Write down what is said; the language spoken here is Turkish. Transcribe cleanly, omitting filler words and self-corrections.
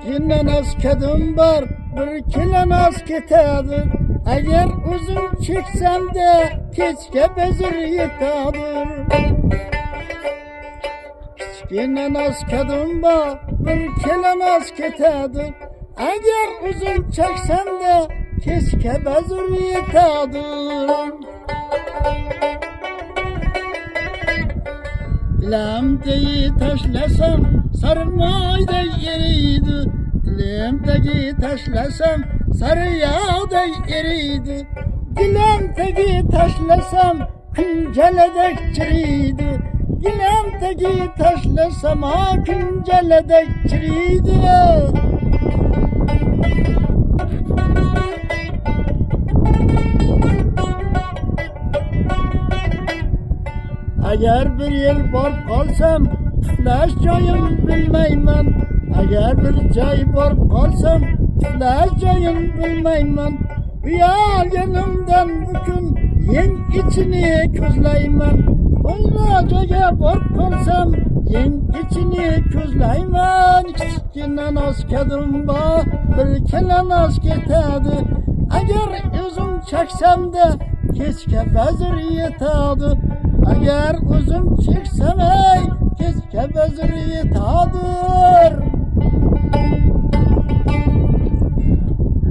Kichkina naskedim var, bir kilo nas ketadi. Agar uzun cheksam-da, kechga bezir yetadir. Kichkina naskedim var, bir kilo nas ketadi. Agar uzun cheksam-da, kechga bezir yetadir. Dilimdagi tashlasam sarmoyday eriydi. Dilimdagi tashlasam sariyog'day eriydi. Dilimdagi tashlasam kunjaladek chiriydi. Dilimdagi tashlasam kunjaladek chiriydi. Agar bir yer borib qolsam, uxlash joyim bilmayman. Agar bir joy borib qolsam, uxlash joyim bilmayman. Uyalganimdan bukun yeng ichini ko'zlayman. Boshqa joyga borib qolsam, yeng ichini ko'zlayman. Kichkina noskedim bor, bir kilo nos ketadi. Agar o'zim cheksam-da, kechga bazir yetadi. Agar o'zim cheksam, kechga bazir yetadir.